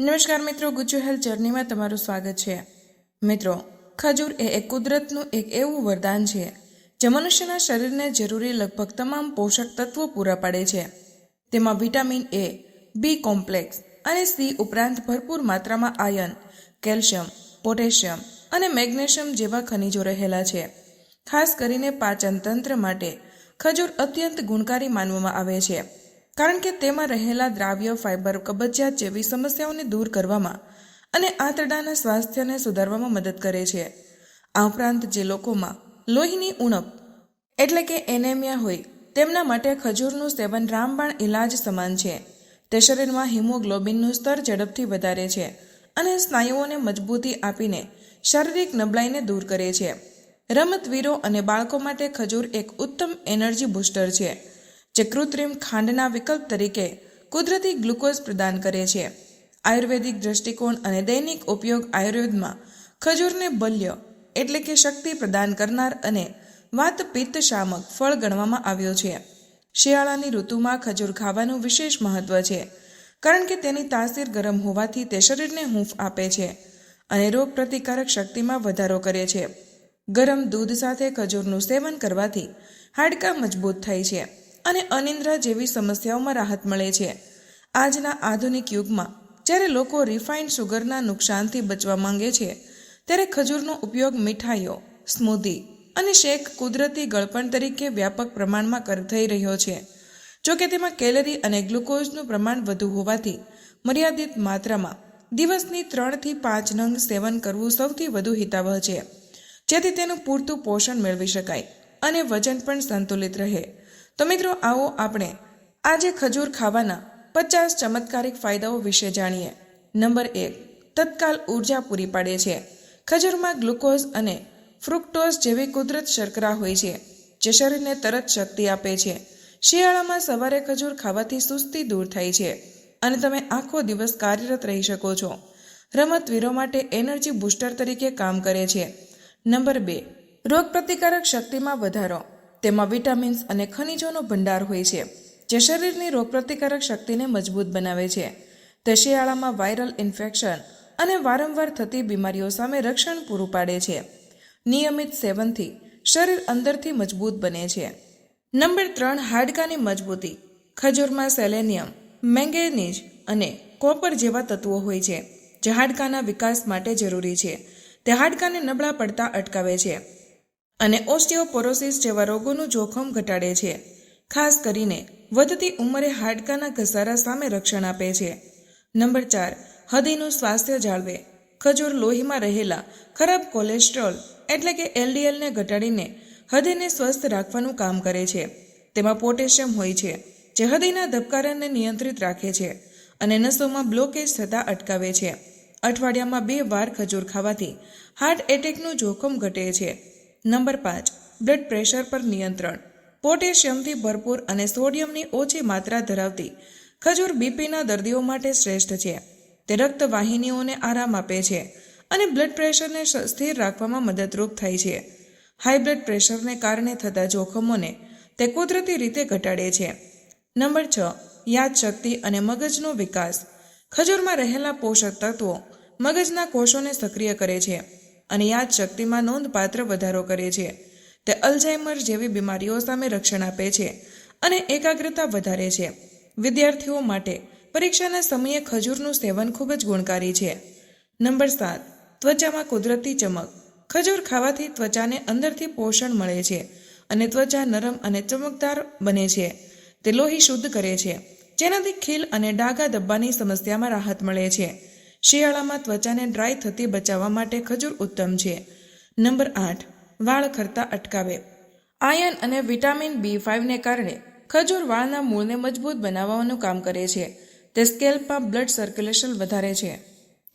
નમસ્કાર મિત્રો, ગુજ્જુ હેલ્થ જર્નીમાં તમારું સ્વાગત છે। મિત્રો, ખજૂર એ એક કુદરતનું એક એવું વરદાન છે જે મનુષ્યના શરીરને જરૂરી લગભગ તમામ પોષક તત્વો પૂરા પાડે છે। તેમાં વિટામિન એ, બી કોમ્પ્લેક્સ અને સી ઉપરાંત ભરપૂર માત્રામાં આયર્ન, કેલ્શિયમ, પોટેશિયમ અને મેગ્નેશિયમ જેવા ખનિજો રહેલા છે। ખાસ કરીને પાચન તંત્ર માટે ખજૂર અત્યંત ગુણકારી માનવામાં આવે છે, કારણ કે તેમાં રહેલા દ્રાવ્ય ફાઇબર કબજિયાત જેવી સમસ્યાઓને દૂર કરવામાં અને આંતરડાના સ્વાસ્થ્યને સુધારવામાં મદદ કરે છે। આ ઉપરાંત જે લોકોમાં લોહીની ઉણપ એટલે કે એનેમિયા હોય તેમના માટે ખજૂરનું સેવન રામબાણ ઇલાજ સમાન છે। તે શરીરમાં હિમોગ્લોબિનનું સ્તર ઝડપથી વધારે છે અને સ્નાયુઓને મજબૂતી આપીને શારીરિક નબળાઈને દૂર કરે છે। રમતવીરો અને બાળકો માટે ખજૂર એક ઉત્તમ એનર્જી બૂસ્ટર છે, જે કૃત્રિમ ખાંડના વિકલ્પ તરીકે કુદરતી ગ્લુકોઝ પ્રદાન કરે છે। આયુર્વેદિક દૃષ્ટિકોણ અને દૈનિક ઉપયોગ આયુર્વેદમાં ખજૂરને બલ્ય એટલે કે શક્તિ પ્રદાન કરનાર અને વાત પિત્ત શામક ફળ ગણવામાં આવ્યો છે। શિયાળાની ઋતુમાં ખજૂર ખાવાનું વિશેષ મહત્વ છે, કારણ કે તેની તાસીર ગરમ હોવાથી તે શરીરને હૂંફ આપે છે અને રોગ પ્રતિકારક શક્તિમાં વધારો કરે છે। ગરમ દૂધ સાથે ખજૂરનું સેવન કરવાથી હાડકાં મજબૂત થાય છે અને અનિદ્રા જેવી સમસ્યાઓમાં રાહત મળે છે। આજના આધુનિક યુગમાં જ્યારે લોકો રિફાઇન્ડ સુગરના નુકસાનથી બચવા માંગે છે, ત્યારે ખજૂરનો ઉપયોગ મીઠાઈઓ, સ્મૂધી અને શેક કુદરતી ગળપણ તરીકે વ્યાપક પ્રમાણમાં થઈ રહ્યો છે। જોકે તેમાં કેલરી અને ગ્લુકોઝનું પ્રમાણ વધુ હોવાથી મર્યાદિત માત્રામાં દિવસની 3 થી 5 નંગ સેવન કરવું સૌથી વધુ હિતાવહ છે, જેથી તેનું પૂરતું પોષણ મેળવી શકાય અને વજન પણ સંતુલિત રહે। તો મિત્રો, આવો આપણે આજે ખજૂર ખાવાના 50 ચમત્કારિક ફાયદાઓ વિશે જાણીએ। નંબર 1, તત્કાલ ઉર્જા પૂરી પાડે છે। ખજૂરમાં ગ્લુકોઝ અને ફ્રુક્ટોઝ જેવી કુદરત શર્કરા હોય છે, જે શરીરને તરત શક્તિ આપે છે। શિયાળામાં સવારે ખજૂર ખાવાથી સુસ્તી દૂર થાય છે અને તમે આખો દિવસ કાર્યરત રહી શકો છો। રમતવીરો માટે એનર્જી બૂસ્ટર તરીકે કામ કરે છે। નંબર 2, રોગ પ્રતિકારક શક્તિમાં વધારો। તેમાં વિટામિન્સ અને ખનિજોનો ભંડાર હોય છે, જે શરીરની રોગપ્રતિકારક શક્તિને મજબૂત બનાવે છે। તે શિયાળામાં વાયરલ ઇન્ફેક્શન અને વારંવાર થતી બીમારીઓ સામે રક્ષણ પૂરું પાડે છે। નિયમિત સેવનથી શરીર અંદરથી મજબૂત બને છે। નંબર 3, હાડકાની મજબૂતી। ખજૂરમાં સેલેનિયમ, મેંગેનીઝ અને કોપર જેવા તત્વો હોય છે, જે હાડકાના વિકાસ માટે જરૂરી છે। તે હાડકાને નબળા પડતા અટકાવે છે અને ઓસ્ટિયોપોરોસિસ જેવા રોગોનું જોખમ ઘટાડે છે। ખાસ કરીને વધતી ઉંમરે હાડકાના ઘસારા સામે રક્ષણ આપે છે। નંબર 4, હૃદયનું સ્વાસ્થ્ય જાળવે। ખજૂર લોહીમાં રહેલા ખરાબ કોલેસ્ટ્રોલ એટલે કે LDLને ઘટાડીને હૃદયને સ્વસ્થ રાખવાનું કામ કરે છે। તેમાં પોટેશિયમ હોય છે, જે હૃદયના ધબકારાને નિયંત્રિત રાખે છે અને નસોમાં બ્લોકેજ થતાં અટકાવે છે। અઠવાડિયામાં 2 વાર ખજૂર ખાવાથી હાર્ટ એટેકનું જોખમ ઘટે છે। નંબર 5, બ્લડ પ્રેશર પર નિયંત્રણ। પોટેશિયમથી ભરપૂર અને સોડિયમની ઓછી માત્રા ધરાવતી ખજૂર બીપીના દર્દીઓ માટે શ્રેષ્ઠ છે। તે રક્તવાહિનીઓને આરામ આપે છે અને બ્લડ પ્રેશરને સ્થિર રાખવામાં મદદરૂપ થાય છે। હાઈ બ્લડ પ્રેશરને કારણે થતા જોખમોને તે કુદરતી રીતે ઘટાડે છે। નંબર 6, યાદશક્તિ અને મગજનો વિકાસ। ખજૂરમાં રહેલા પોષક તત્વો મગજના કોષોને સક્રિય કરે છે અને યાદશક્તિમાં નોંધપાત્ર વધારો કરે છે। તે અલ્ઝાઇમર જેવી બીમારીઓ સામે રક્ષણ આપે છે અને એકાગ્રતા વધારે છે। વિદ્યાર્થીઓ માટે પરીક્ષાના સમયે ખજૂરનું સેવન ખૂબ જ ગુણકારી છે। નંબર 7, ત્વચામાં કુદરતી ચમક। ખજૂર ખાવાથી ત્વચાને અંદરથી પોષણ મળે છે અને ત્વચા નરમ અને ચમકદાર બને છે। તે લોહી શુદ્ધ કરે છે, જેનાથી ખીલ અને ડાઘા ધબ્બાની સમસ્યામાં રાહત મળે છે। શિયાળામાં ત્વચાને ડ્રાય થતી બચાવવા માટે ખજૂર ઉત્તમ છે। નંબર 8, વાળ ખરતા અટકાવે। આયર્ન અને વિટામિન B5ને કારણે ખજૂર વાળના મૂળને મજબૂત બનાવવાનું કામ કરે છે। તે સ્કેલ્પમાં બ્લડ સર્ક્યુલેશન વધારે છે,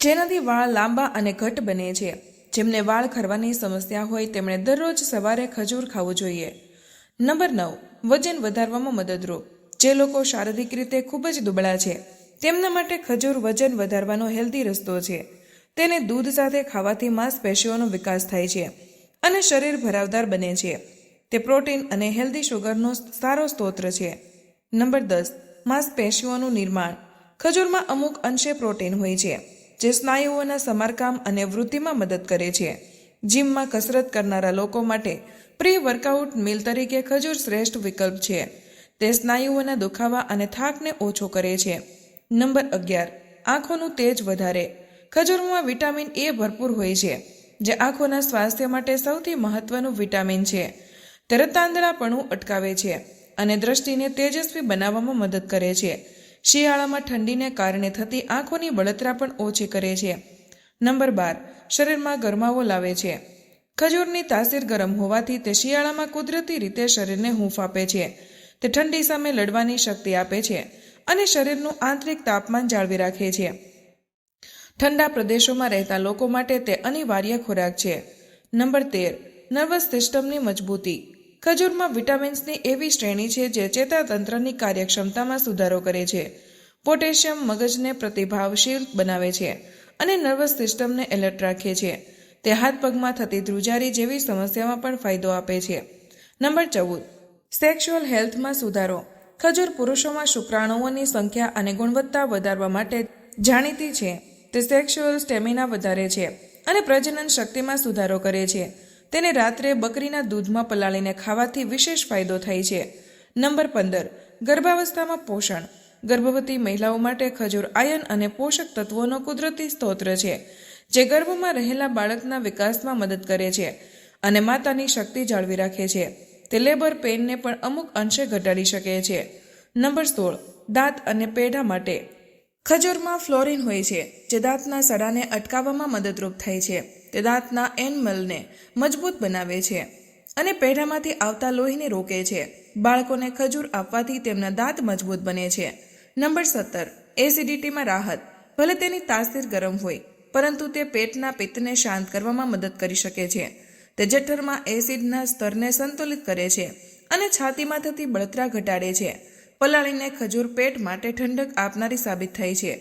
જેનાથી વાળ લાંબા અને ઘટ બને છે। જેમને વાળ ખરવાની સમસ્યા હોય તેમણે દરરોજ સવારે ખજૂર ખાવું જોઈએ। નંબર 9, વજન વધારવામાં મદદરૂપ। જે લોકો શારીરિક રીતે ખૂબ જ દુબળા છે, તેમના માટે ખજૂર વજન વધારવાનો હેલ્ધી રસ્તો છે। તેને દૂધ સાથે ખાવાથી માંસપેશીઓનો વિકાસ થાય છે અને શરીર ભરાવદાર બને છે। તે પ્રોટીન અને હેલ્ધી શુગરનો સારો સ્ત્રોત છે। નંબર 10, માંસપેશીઓનું નિર્માણ। ખજૂરમાં અમુક અંશે પ્રોટીન હોય છે, જે સ્નાયુઓના સમારકામ અને વૃદ્ધિમાં મદદ કરે છે. જીમમાં કસરત કરનારા લોકો માટે પ્રી વર્કઆઉટ મીલ તરીકે ખજૂર શ્રેષ્ઠ વિકલ્પ છે. તે સ્નાયુઓના દુખાવા અને થાકને ઓછો કરે છે. નંબર 11. આંખોનું તેજ વધારે. ખજૂરમાં વિટામિન એ ભરપૂર હોય છે, જે આંખોના સ્વાસ્થ્ય માટે સૌથી મહત્વનું વિટામિન છે. તે રતાંધળાપણું અટકાવે છે અને દ્રષ્ટિને તેજસ્વી બનાવવામાં મદદ કરે છે. શિયાળામાં ઠંડીને કારણે થતી આંખોની બળતરા પણ ઓછી કરે છે. નંબર 12. શરીરમાં ગરમાવો લાવે છે. ખજૂરની તાસીર ગરમ હોવાથી તે શિયાળામાં કુદરતી રીતે શરીરને હૂંફ આપે છે. તે ઠંડી સામે લડવાની શક્તિ આપે છે અને શરીરનું આંતરિક તાપમાન જાળવી રાખે છે. ઠંડા પ્રદેશોમાં રહેતા લોકો માટે તે અનિવાર્ય ખોરાક છે. નંબર 13. નર્વસ સિસ્ટમની મજબૂતી. ખજૂરમાં વિટામિન્સની એવી શ્રેણી છે જે ચેતાતંત્રની કાર્યક્ષમતામાં સુધારો કરે છે. પોટેશિયમ મગજને પ્રતિભાવશીલ બનાવે છે અને નર્વસ સિસ્ટમને એલર્ટ રાખે છે. તે હાથ પગમાં થતી ધ્રુજારી જેવી સમસ્યામાં પણ ફાયદો આપે છે. નંબર 14. સેક્સ્યુઅલ હેલ્થમાં સુધારો. ખજૂર પુરુષોમાં શુક્રાણુઓની સંખ્યા અને ગુણવત્તા વધારવા માટે જાણીતી છે. તે સેક્સ્યુઅલ સ્ટેમિના વધારે છે અને પ્રજનન શક્તિમાં સુધારો કરે છે. તેને રાત્રે બકરીના દૂધમાં પલાળીને ખાવાથી વિશેષ ફાયદો થાય છે. નંબર 15. ગર્ભાવસ્થામાં પોષણ. ગર્ભવતી મહિલાઓ માટે ખજૂર આયર્ન અને પોષક તત્વોનો કુદરતી સ્ત્રોત છે, જે ગર્ભમાં રહેલા બાળકના વિકાસમાં મદદ કરે છે અને માતાની શક્તિ જાળવી રાખે છે. તે લેબર પેઇનને પણ અમુક અંશે ઘટાડી શકે છે. નંબર 16. દાંત અને પેઢા માટે. ખજૂરમાં ફ્લોરિન હોય છે, જે દાંતના સડાને અટકાવવામાં મદદરૂપ થાય છે. તે દાંતના એનમલને મજબૂત બનાવે છે અને પેઢામાંથી આવતા લોહીને રોકે છે. બાળકોને ખજૂર આપવાથી તેમના દાંત મજબૂત બને છે. નંબર 17. એસિડિટીમાં રાહત. ભલે તેની તાસીર ગરમ હોય, પરંતુ તે પેટના પિત્તને શાંત કરવામાં મદદ કરી શકે છે. તે જઠરમાં એસિડના સ્તરને સંતુલિત કરે છે અને છાતીમાં થતી બળતરા ઘટાડે છે. પલાળીને ખજૂર પેટ માટે ઠંડક આપનારી સાબિત થાય છે.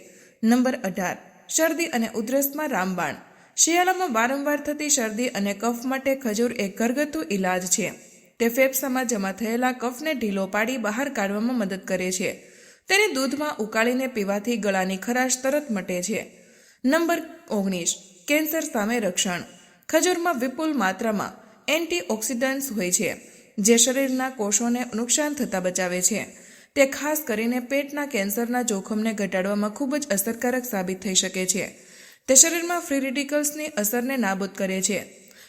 નંબર 18. શરદી અને ઉધરસમાં રામબાણ. શિયાળામાં વારંવાર થતી શરદી અને કફ માટે ખજૂર એક ઘરગથ્થુ ઇલાજ છે. તે ફેફસામાં જમા થયેલા કફને ઢીલો પાડી બહાર કાઢવામાં મદદ કરે છે. તેને દૂધમાં ઉકાળીને પીવાથી ગળાની ખરાશ તરત મટે છે. નંબર 19. કેન્સર સામે રક્ષણ. ખજૂરમાં વિપુલ માત્રામાં એન્ટીઓક્સિડન્ટ્સ હોય છે, જે શરીરના કોષોને નુકસાન થતાં બચાવે છે. તે ખાસ કરીને પેટના કેન્સરના જોખમને ઘટાડવામાં ખૂબ જ અસરકારક સાબિત થઈ શકે છે. તે શરીરમાં ફ્રી રેડિકલ્સની અસરને નાબૂદ કરે છે.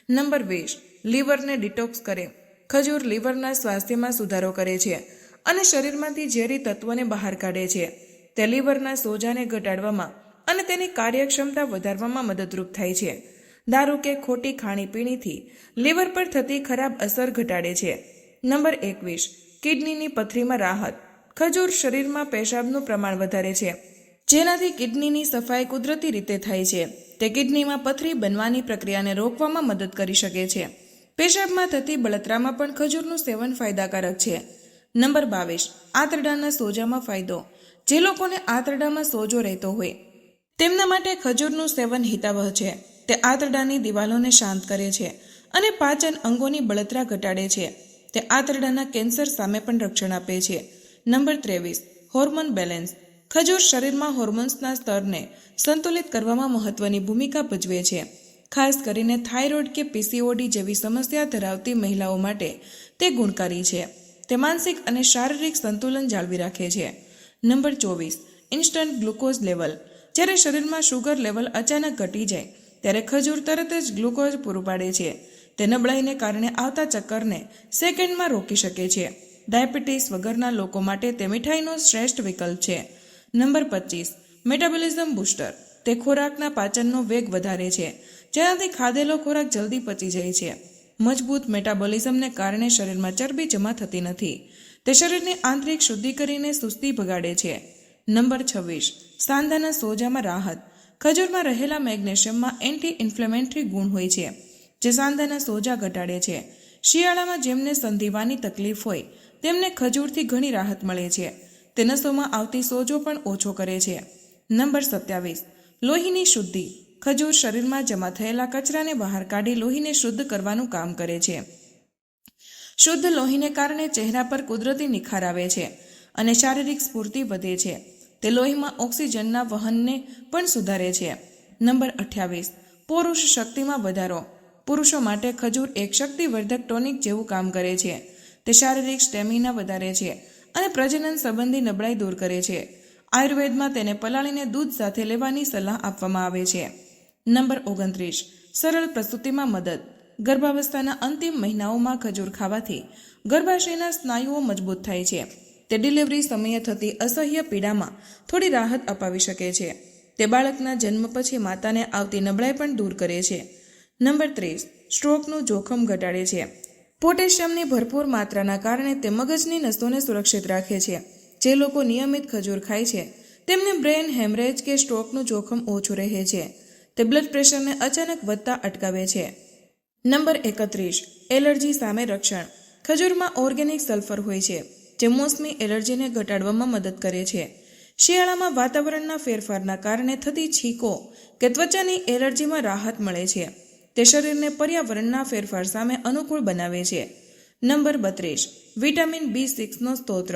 નંબર 20. લીવરને ડિટોક્સ કરે. ખજૂર લીવરના સ્વાસ્થ્યમાં સુધારો કરે છે અને શરીરમાંથી ઝેરી તત્વોને બહાર કાઢે છે. તે લીવરના સોજાને ઘટાડવામાં અને તેની કાર્યક્ષમતા વધારવામાં મદદરૂપ થાય છે. દારૂ કે ખોટી ખાણીપીણીથી લીવર પર થતી ખરાબ અસર ઘટાડે છે. નંબર 21. કિડનીની પથરીમાં રાહત. ખજૂર શરીરમાં પેશાબનું પ્રમાણ વધારે છે, જેનાથી કિડનીની સફાઈ કુદરતી રીતે થાય છે. તે કિડનીમાં પથરી બનવાની પ્રક્રિયાને રોકવામાં મદદ કરી શકે છે. પેશાબમાં થતી બળતરામાં પણ ખજૂરનું સેવન ફાયદાકારક છે. નંબર 22. આંતરડાના સોજામાં ફાયદો. જે લોકોને આંતરડામાં સોજો રહેતો હોય, તેમના માટે ખજૂરનું સેવન હિતાવહ છે. તે આંતરડાની દિવાલોને શાંત કરે છે અને પાચન અંગોની બળતરા ઘટાડે છે. તે આંતરડાના કેન્સર સામે પણ રક્ષણ આપે છે. નંબર 23. Hormone balance. ખજૂર શરીરમાં હોર્મોન્સના સ્તરને સંતુલિત કરવામાં મહત્વની ભૂમિકા ભજવે છે. ખાસ કરીને થાઇરોઇડ કે પીસીઓડી જેવી સમસ્યા ધરાવતી મહિલાઓ માટે તે ગુણકારી છે. તે માનસિક અને શારીરિક સંતુલન જાળવી રાખે છે. નંબર 24. Instant glucose level. જ્યારે શરીરમાં શુગર લેવલ અચાનક ઘટી જાય, ત્યારે ખજૂર તરત જ ગ્લુકોઝ પૂરું પાડે છે. તે નબળાઈને કારણે આવતા ચક્કરને સેકન્ડમાં રોકી શકે છે. ડાયાબિટીસ વગરના લોકો માટે તે મીઠાઈનો શ્રેષ્ઠ વિકલ્પ છે. નંબર 25. Metabolism booster. તે ખોરાકના પાચનનો વેગ વધારે છે, જેનાથી ખાધેલો ખોરાક જલ્દી પચી જાય છે. મજબૂત મેટાબોલિઝમને કારણે શરીરમાં ચરબી જમા થતી નથી. તે શરીરની આંતરિક શુદ્ધિ કરીને સુસ્તી ભગાડે છે. નંબર 26. સાંધાના સોજામાં રાહત. ખજૂરમાં રહેલા મેગ્નેશિયમમાં એન્ટી ઇન્ફ્લેમેટરી ગુણ હોય છે, જે સાંધાના સોજા ઘટાડે છે. શિયાળામાં જેમને સંધિવાની તકલીફ હોય, તેમને ખજૂરથી ઘણી રાહત મળે છે. તે નસોમાં આવતી સોજો પણ ઓછો કરે છે. નંબર 27. લોહીની શુદ્ધિ. ખજૂર શરીરમાં જમા થયેલા કચરાને બહાર કાઢી લોહીને શુદ્ધ કરવાનું કામ કરે છે. શુદ્ધ લોહીને કારણે ચહેરા પર કુદરતી નિખાર આવે છે અને શારીરિક સ્ફૂર્તિ વધે છે. તે લોહીમાં ઓક્સિજનના વહનને પણ સુધારે છે. નંબર 28, પુરુષ શક્તિમાં વધારો. પુરુષો માટે ખજૂર એક શક્તિવર્ધક ટોનિક જેવું કામ કરે છે. તે શારીરિક સ્ટેમિના વધારે છે અને પ્રજનન સંબંધી નબળાઈ દૂર કરે છે. આયુર્વેદમાં તેને પલાળીને દૂધ સાથે લેવાની સલાહ આપવામાં આવે છે. નંબર 29, સરળ પ્રસૂતિમાં મદદ. ગર્ભાવસ્થાના અંતિમ મહિનાઓમાં ખજૂર ખાવાથી ગર્ભાશયના સ્નાયુઓ મજબૂત થાય છે. તે ડિલિવરી સમયે થતી અસહ્ય પીડામાં થોડી રાહત અપાવી શકે છે. તે બાળકના જન્મ પછી માતાને આવતી નબળાઈ પણ દૂર કરે છે. નંબર 30, સ્ટ્રોકનું જોખમ ઘટાડે છે. પોટેશિયમની ભરપૂર માત્રાના કારણે તે મગજની નસોને સુરક્ષિત રાખે છે. જે લોકો નિયમિત ખજૂર ખાય છે તેમને બ્રેન હેમરેજ કે સ્ટ્રોકનું જોખમ ઓછું રહે છે. તે બ્લડ પ્રેશરને અચાનક વધતા અટકાવે છે. નંબર 31, એલર્જી સામે રક્ષણ. ખજૂરમાં ઓર્ગેનિક સલ્ફર હોય છે જે મોસમી એલર્જીને ઘટાડવામાં મદદ કરે છે. શિયાળામાં વાતાવરણના ફેરફારના કારણે થતી છીંકો કે ત્વચાની એલર્જીમાં રાહત મળે છે. તે શરીરને પર્યાવરણના ફેરફાર સામે અનુકૂળ બનાવે છે. નંબર 32, વિટામિન B6નો સ્ત્રોત.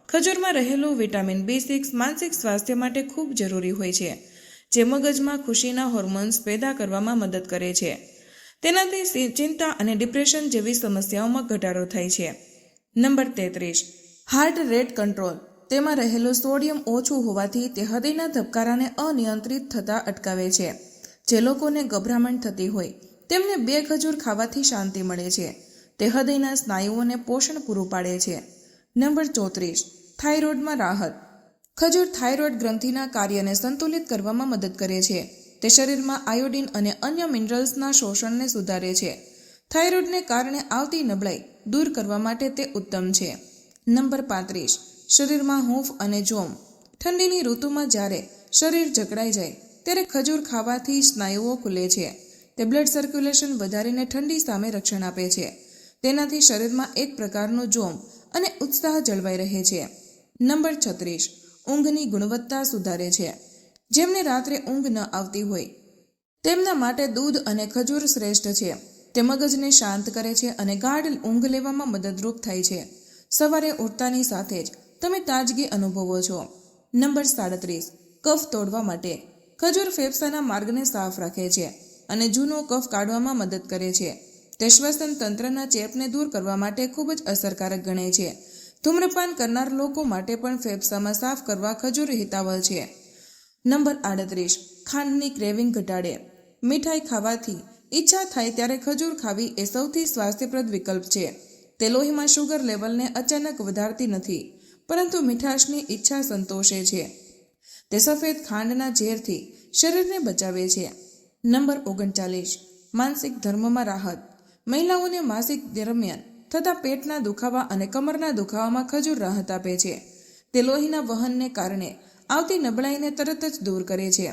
ખજૂરમાં રહેલું વિટામિન B6 માનસિક સ્વાસ્થ્ય માટે ખૂબ જરૂરી હોય છે, જે મગજમાં ખુશીના હોર્મોન્સ પેદા કરવામાં મદદ કરે છે. તેનાથી ચિંતા અને ડિપ્રેશન જેવી સમસ્યાઓમાં ઘટાડો થાય છે. Number 33, heart rate control. તેમાં રહેલું સોડિયમ ઓછું હોવાથી તે હૃદયના ધબકારાને અનિયંત્રિત થતા અટકાવે છે. જે લોકોને ગભરામણ થતી હોય તેમને 2 ખજૂર ખાવાથી શાંતિ મળે છે. તે હૃદયના સ્નાયુઓને પોષણ પૂરું પાડે છે. નંબર 34, થાઇરોઇડમાં રાહત. ખજૂર થાઇરોઇડ ગ્રંથિના કાર્યને સંતુલિત કરવામાં મદદ કરે છે. તે શરીરમાં આયોડિન અને અન્ય મિનરલ્સના શોષણને સુધારે છે. થાઇરોઇડને કારણે આવતી નબળાઈ દૂર કરવા માટે તે ઉત્તમ છે. નંબર 35, શરીરમાં હૂંફ અને જોમ. ઠંડીની ઋતુમાં જ્યારે શરીર જકડાઈ જાય ત્યારે ખજૂર ખાવાથી સ્નાયુઓ ખુલે છે. તે બ્લડ સર્ક્યુલેશન વધારીને ઠંડી સામે રક્ષણ આપે છે. તેનાથી શરીરમાં એક પ્રકારનું જોમ અને ઉત્સાહ જળવાઈ રહે છે. નંબર 36, ઊંઘની ગુણવત્તા સુધારે છે. જેમને રાત્રે ઊંઘ ન આવતી હોય તેમના માટે દૂધ અને ખજૂર શ્રેષ્ઠ છે. તે મગજને શાંત કરે છે અને ગાઢ ઊંઘ લેવામાં મદદરૂપ થાય છે. સવારે ઉઠતાની સાથે જ તમે તાજગી અનુભવો છો. નંબર 37, કફ તોડવા માટે. ખજૂર ફેફસાના માર્ગને સાફ રાખે છે અને જૂનો કફ કાઢવામાં મદદ કરે છે. તે શ્વસન તંત્રના ચેપને દૂર કરવા માટે ખૂબ જ અસરકારક ગણાય છે. ધૂમ્રપાન કરનાર લોકો માટે પણ ફેફસામાં સાફ કરવા ખજૂર હિતાવહ છે. નંબર 38, ખાંડની ક્રેવિંગ ઘટાડે. મીઠાઈ ખાવાથી ઈચ્છા થાય ત્યારે ખજૂર ખાવી એ સૌથી સ્વાસ્થ્યપ્રદ વિકલ્પ છે. તે લોહીમાં શુગર લેવલને અચાનક વધારતી નથી, પરંતુ મીઠાશની ઈચ્છા સંતોષે છે. તે સફેદ ખાંડના ઝેરથી શરીરને બચાવે છે. નંબર 39, માનસિક ધર્મમાં રાહત. મહિલાઓને માસિક દરમિયાન થતા પેટના દુખાવા અને કમરના દુખાવામાં ખજૂર રાહત આપે છે. તે લોહીના વહનને કારણે આવતી નબળાઈને તરત જ દૂર કરે છે.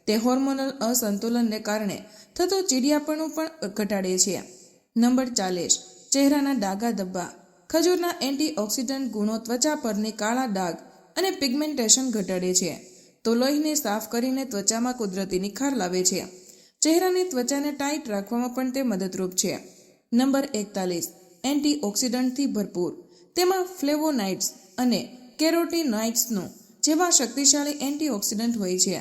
તે હોર્મોનલ અસંતુલનને કારણે થતું ચીડિયાપણું પણ ઘટાડે છે. નંબર 40, ચહેરાના ડાઘા ધબ્બા. ખજૂરના એન્ટીઓક્સિડન્ટ ગુણો ત્વચા પરની કાળા ડાઘ અને પિગમેન્ટેશન ઘટાડે છે. તો લોહીને સાફ કરીને ત્વચામાં કુદરતી નિખાર લાવે છે. ચહેરાની ત્વચાને ટાઈટ રાખવામાં પણ તે મદદરૂપ છે. નંબર 41, એન્ટીઓક્સિડન્ટથી ભરપૂર. તેમાં ફ્લેવોનાઇડ્સ અને કેરોટીનોઇડ્સનું જેવા શક્તિશાળી એન્ટીઓક્સિડન્ટ હોય છે.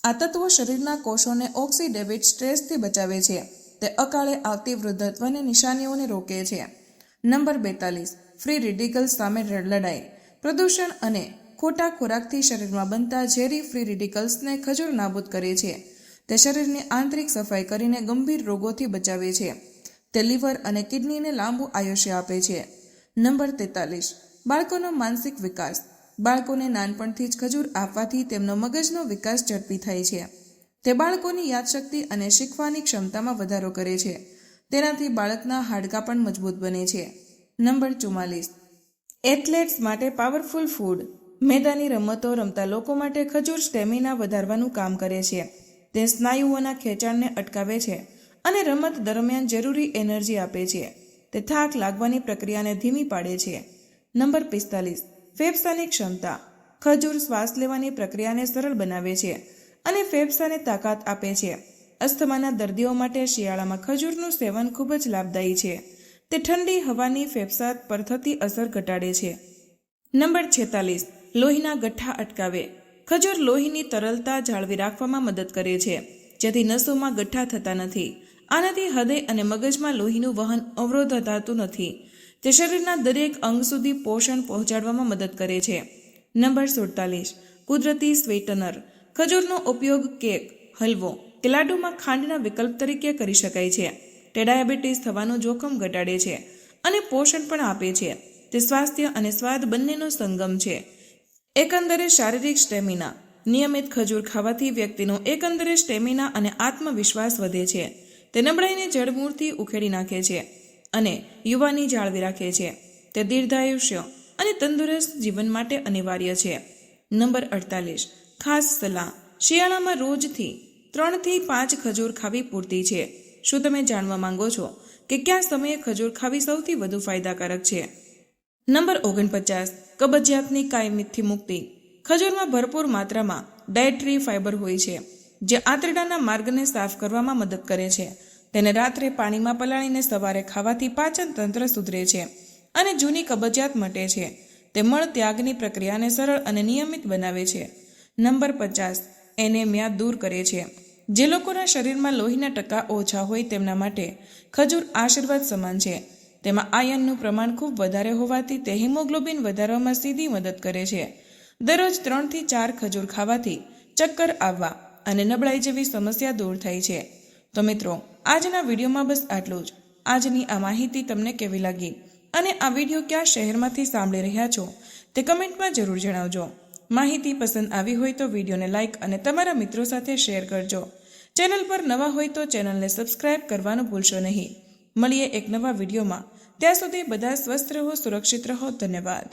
આ તત્વો શરીરના કોષોને ઓક્સિડેટિવ સ્ટ્રેસથી બચાવે છે. તે અકાળે આવતી વૃદ્ધત્વની નિશાનીઓને રોકે છે. નંબર 42, ફ્રી રેડિકલ્સ સામે લડાઈ. પ્રદૂષણ અને ખોટા ખોરાકથી શરીરમાં બનતા ઝેરી ફ્રી રેડિકલ્સને ખજૂર નાબૂદ કરે છે. તે શરીરની આંતરિક સફાઈ કરીને ગંભીર રોગોથી બચાવે છે. તે લીવર અને કિડનીને લાંબુ આયુષ્ય આપે છે. નંબર 43, બાળકોનો માનસિક વિકાસ. બાળકોને નાનપણથી જ ખજૂર આપવાથી તેમનો મગજનો વિકાસ ઝડપી થાય છે. તે બાળકોની યાદશક્તિ અને શીખવાની ક્ષમતામાં વધારો કરે છે. તેનાથી બાળકના હાડકાં પણ મજબૂત બને છે. નંબર 44, એથ્લેટ્સ માટે પાવરફુલ ફૂડ. મેદાની રમતો રમતા લોકો માટે ખજૂર સ્ટેમિના વધારવાનું કામ કરે છે. તે સ્નાયુઓના ખેંચાણને અટકાવે છે અને રમત દરમિયાન જરૂરી એનર્જી આપે છે. તે થાક લાગવાની પ્રક્રિયાને ધીમી પાડે છે. નંબર 45, ફેફસાની ક્ષમતા. ખજૂર શ્વાસ લેવાની પ્રક્રિયાને સરળ બનાવે છે અને ફેફસાને તાકાત આપે છે. અસ્થમાના દર્દીઓ માટે શિયાળામાં ખજૂરનું સેવન ખૂબ જ લાભદાયી છે. તે ઠંડી હવાની ફેફસા પર થતી અસર ઘટાડે છે. નંબર 46, લોહીના ગઠ્ઠા અટકાવે. ખજૂર લોહીની તરલતા જાળવી રાખવામાં મદદ કરે છે, જેથી નસોમાં ગઠ્ઠા થતા નથી. આનાથી હૃદય અને મગજમાં લોહીનું વહન અવરોધાતું નથી. તે શરીરના દરેક અંગ સુધી પોષણ પહોંચાડવામાં મદદ કરે છે. નંબર 47. કુદરતી સ્વીટનર. ખજૂરનો ઉપયોગ કેક, હલવો કે લાડુમાં ખાંડના વિકલ્પ તરીકે કરી શકાય છે. તે ડાયાબિટીસ થવાનું જોખમ ઘટાડે છે અને પોષણ પણ આપે છે. તે સ્વાસ્થ્ય અને સ્વાદ બંનેનો સંગમ છે. એકંદરે શારીરિક સ્ટેમિના. નિયમિત ખજૂર ખાવાથી વ્યક્તિનો એકંદરે સ્ટેમિના અને આત્મવિશ્વાસ વધે છે. તે નબળાઈને જડમૂળથી ઉખેડી નાખે છે અને યુવાની જાળવી રાખે છે. તે દીર્ઘાયુષ્ય અને તંદુરસ્ત જીવન માટે અનિવાર્ય છે. નંબર 48. ખાસ સલાહ. શિયાળામાં રોજથી 3 થી 5 ખજૂર ખાવી પૂરતી છે. શું તમે જાણવા માંગો છો કે કયા સમયે ખજૂર ખાવી સૌથી વધુ ફાયદાકારક છે? નંબર 49. કબજિયાતની કાયમીથી મુક્તિ. ખજૂરમાં ભરપૂર માત્રામાં ડાયટરી ફાઇબર હોય છે, જે આંતરડાના માર્ગને સાફ કરવામાં મદદ કરે છે. તેને રાત્રે પાણીમાં પલાળીને સવારે ખાવાથી પાચન તંત્ર સુધરે છે અને જૂની કબજિયાત મટે છે. તે મળ ત્યાગની પ્રક્રિયાને સરળ અને નિયમિત બનાવે છે. નંબર 50. એનેમિયા દૂર કરે છે. જે લોકોના શરીરમાં લોહીના ટકા ઓછા હોય તેમના માટે ખજૂર આશીર્વાદ સમાન છે. તેમાં આયર્નનું પ્રમાણ ખૂબ વધારે હોવાથી તે હિમોગ્લોબિન વધારવામાં સીધી મદદ કરે છે. દરરોજ 3 થી 4 ખજૂર ખાવાથી ચક્કર આવવા અને નબળાઈ જેવી સમસ્યા દૂર થાય છે. તો મિત્રો, આજના વિડીયોમાં બસ આટલું જ. આજની આ માહિતી તમને કેવી લાગી અને આ વિડીયો કયા શહેરમાંથી સાંભળી રહ્યા છો તે કમેન્ટમાં જરૂર જણાવજો. માહિતી પસંદ આવી હોય તો વિડીયોને લાઇક અને તમારા મિત્રો સાથે શેર કરજો. ચેનલ પર નવા હોય તો ચેનલને સબસ્ક્રાઇબ કરવાનું ભૂલશો નહીં. મળીએ એક નવા વિડીયોમાં. ત્યાં સુધી બધા સ્વસ્થ રહો, સુરક્ષિત રહો. ધન્યવાદ.